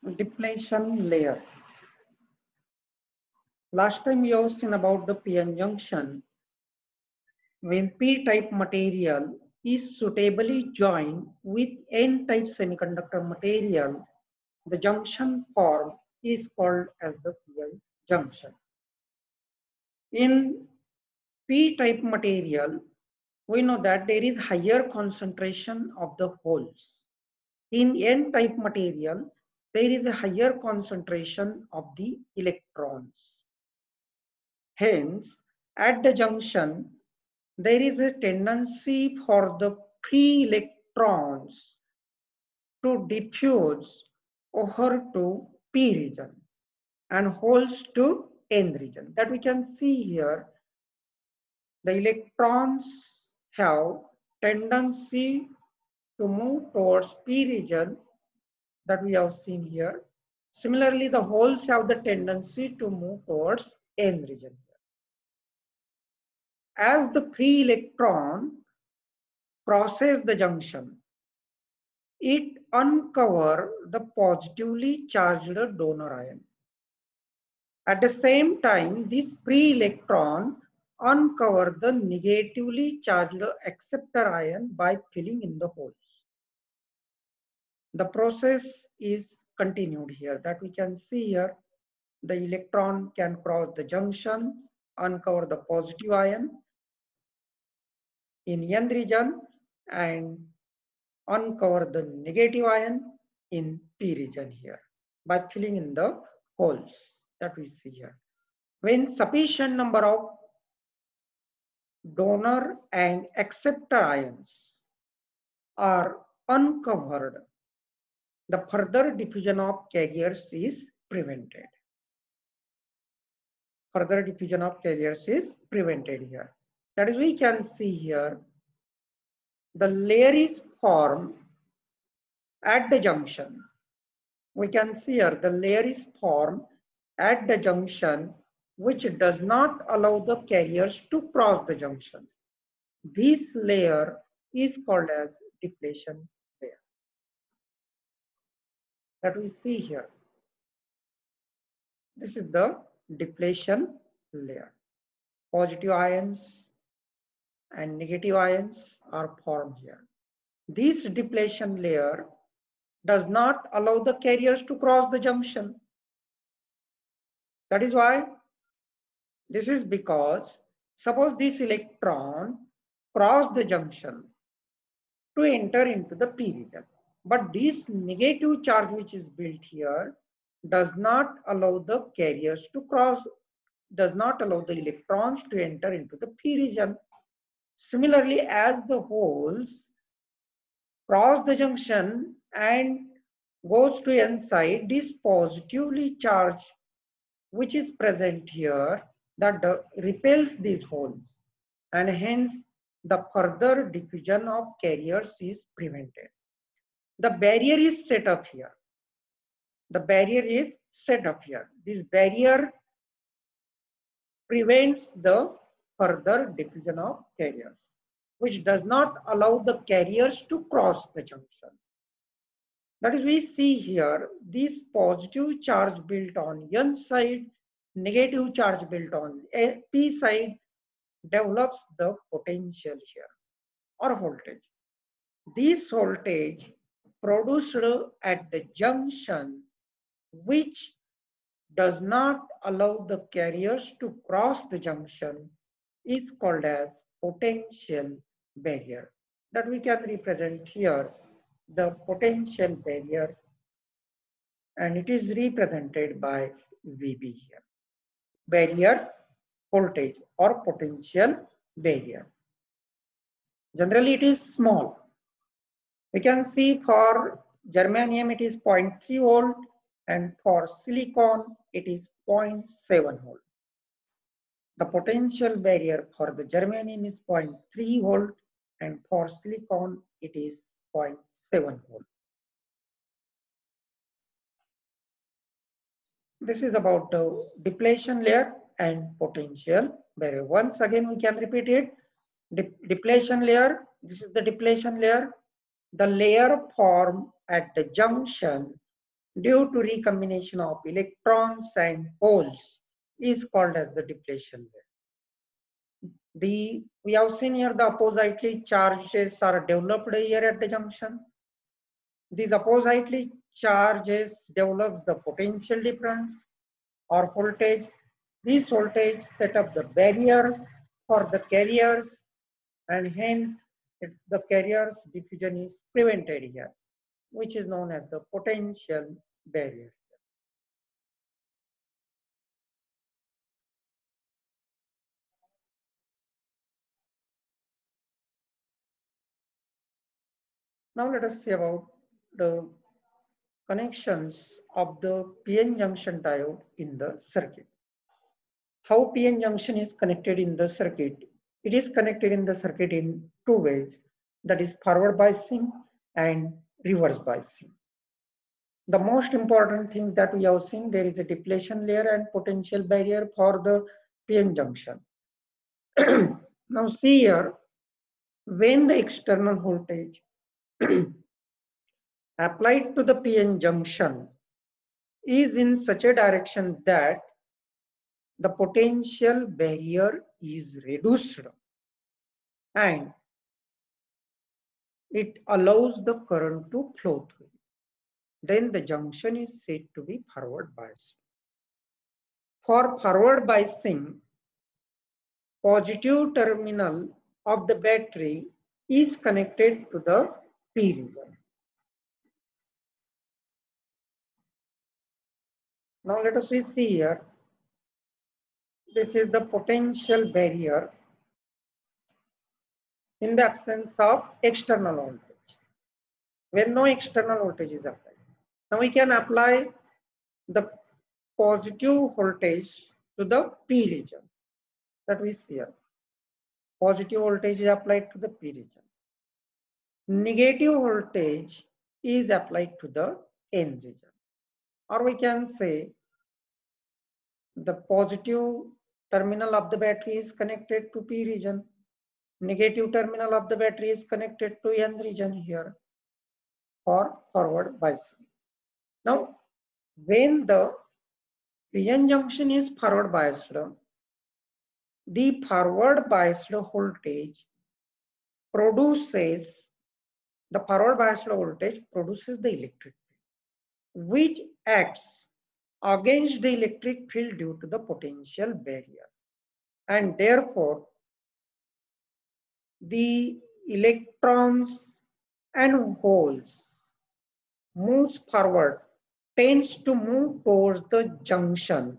Depletion layer. Last time we have seen about the PN junction. When P-type material is suitably joined with N-type semiconductor material, the junction form is called as the PN junction. In P-type material, we know that there is higher concentration of the holes. In N-type material, there is a higher concentration of the electrons. Hence, at the junction, there is a tendency for the free electrons to diffuse over to P region and holes to N region. That we can see here. The electrons have tendency to move towards P region that we have seen here. Similarly, the holes have the tendency to move towards N region. As the free electron crosses the junction, it uncovers the positively charged donor ion. At the same time, this free electron uncovers the negatively charged acceptor ion by filling in the holes. The process is continued here that we can see here. The electron can cross the junction, uncover the positive ion in N region and uncover the negative ion in P region here by filling in the holes that we see here. When sufficient number of donor and acceptor ions are uncovered, the further diffusion of carriers is prevented. Further diffusion of carriers is prevented here. That is, we can see here, the layer is formed at the junction. We can see here the layer is formed at the junction which does not allow the carriers to cross the junction. This layer is called as depletion layer. That we see here. This is the depletion layer. Positive ions and negative ions are formed here. This depletion layer does not allow the carriers to cross the junction. That is why, this is because suppose this electron cross the junction to enter into the P region, but this negative charge which is built here does not allow the carriers to cross, does not allow the electrons to enter into the P region. Similarly, as the holes cross the junction and goes to N side, this positively charged which is present here that repels these holes, and hence the further diffusion of carriers is prevented. The barrier is set up here. The barrier is set up here. This barrier prevents the further diffusion of carriers, which does not allow the carriers to cross the junction. That is, we see here this positive charge built on N side, negative charge built on P side develops the potential here or voltage. This voltage produced at the junction which does not allow the carriers to cross the junction is called as potential barrier. That we can represent here the potential barrier, and it is represented by VB here. Barrier voltage or potential barrier. Generally it is small. We can see for germanium it is 0.3 volt and for silicon it is 0.7 volt. The potential barrier for the germanium is 0.3 volt and for silicon it is 0.7 volt. This is about the depletion layer and potential barrier. Once again we can repeat it. Depletion layer, this is the depletion layer. The layer formed at the junction due to recombination of electrons and holes is called as the depletion layer. We have seen here the oppositely charges are developed here at the junction. These oppositely charges develops the potential difference or voltage. This voltage set up the barrier for the carriers, and hence the carrier's diffusion is prevented here, which is known as the potential barrier. Now let us see about the connections of the PN junction diode in the circuit. How PN junction is connected in the circuit? It is connected in the circuit in two ways, that is forward biasing and reverse biasing. The most important thing that we have seen, there is a depletion layer and potential barrier for the PN junction. Now see here, when the external voltage applied to the PN junction is in such a direction that the potential barrier is reduced and it allows the current to flow through, then the junction is said to be forward biased. For forward biasing, positive terminal of the battery is connected to the P region. Now let us see here. This is the potential barrier in the absence of external voltage, when no external voltage is applied. Now we can apply the positive voltage to the P region, that we see here. Positive voltage is applied to the P region. Negative voltage is applied to the N region. Or we can say the positive terminal of the battery is connected to P region. Negative terminal of the battery is connected to N region here for forward biasing. Now, when the PN junction is forward biased, the forward biased voltage produces the electric field, which acts against the electric field due to the potential barrier, and therefore the electrons and holes moves forward, tends to move towards the junction,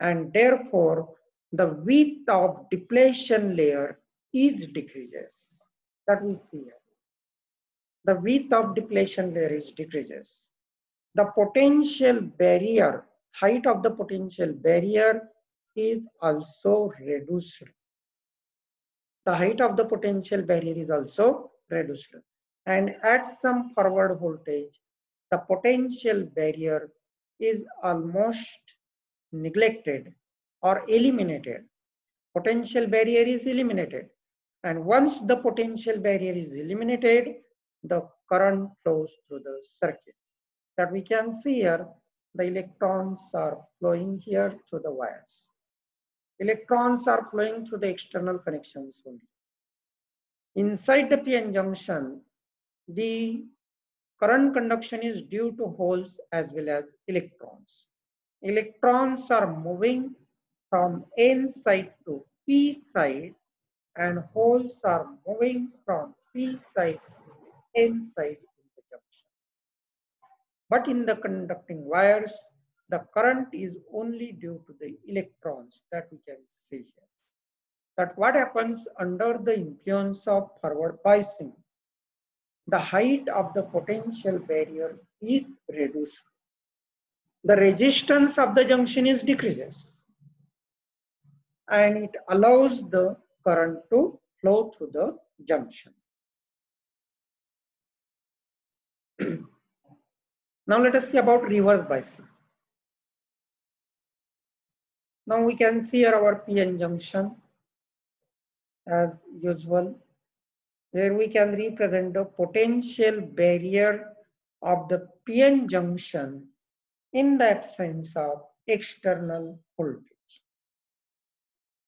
and therefore the width of depletion layer is decreases. That we see here. The width of depletion layer is decreases. The potential barrier, height of the potential barrier is also reduced. The height of the potential barrier is also reduced. And at some forward voltage, the potential barrier is almost neglected or eliminated. Potential barrier is eliminated. And once the potential barrier is eliminated, the current flows through the circuit. That we can see here, the electrons are flowing here through the wires. Electrons are flowing through the external connections only. Inside the PN junction, the current conduction is due to holes as well as electrons. Electrons are moving from N side to P side, and holes are moving from P side to N side in the junction. But in the conducting wires, the current is only due to the electrons, that we can see here. That what happens under the influence of forward biasing, the height of the potential barrier is reduced. The resistance of the junction is decreases, and it allows the current to flow through the junction. Now let us see about reverse biasing. Now we can see here our PN junction as usual, where we can represent the potential barrier of the PN junction in the absence of external voltage.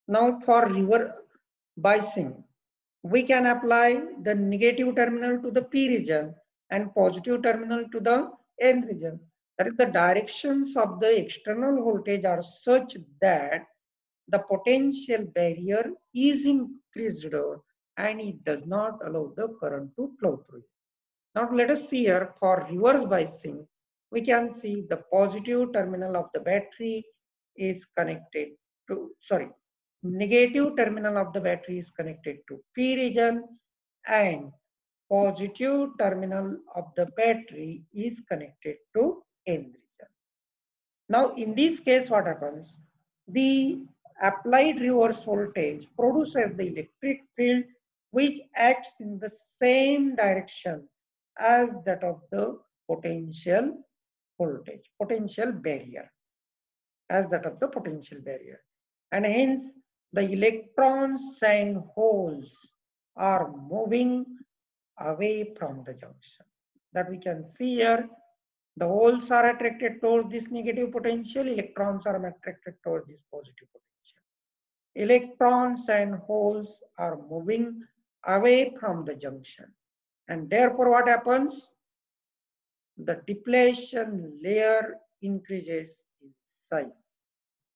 Now for reverse biasing, we can apply the negative terminal to the P region and positive terminal to the N region. That is, the directions of the external voltage are such that the potential barrier is increased and it does not allow the current to flow through it. Now let us see here for reverse biasing, we can see the positive terminal of the battery is connected to, negative terminal of the battery is connected to P region and positive terminal of the battery is connected to N region. Now in this case what happens? The applied reverse voltage produces the electric field which acts in the same direction as that of the potential voltage, potential barrier, as that of the potential barrier. And hence the electrons and holes are moving away from the junction. That we can see here. The holes are attracted towards this negative potential, electrons are attracted towards this positive potential. Electrons and holes are moving away from the junction. And therefore what happens? The depletion layer increases in size.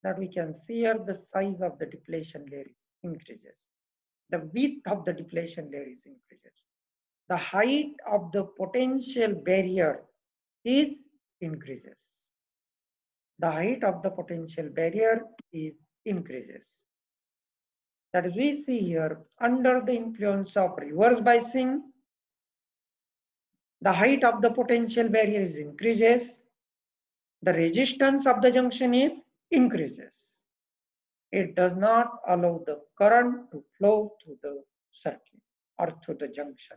That we can see here, the size of the depletion layer increases. The width of the depletion layer is increases. The height of the potential barrier is increases. The height of the potential barrier is increases. That is, we see here under the influence of reverse biasing, the height of the potential barrier is increases. The resistance of the junction is increases. It does not allow the current to flow through the circuit or through the junction.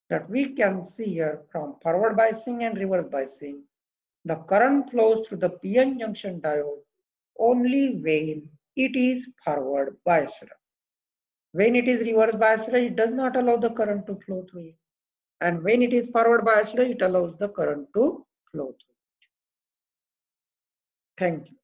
That we can see here from forward biasing and reverse biasing, the current flows through the PN junction diode only when it is forward biased. When it is reverse biased, it does not allow the current to flow through it. And when it is forward biased, it allows the current to flow through it. Thank you.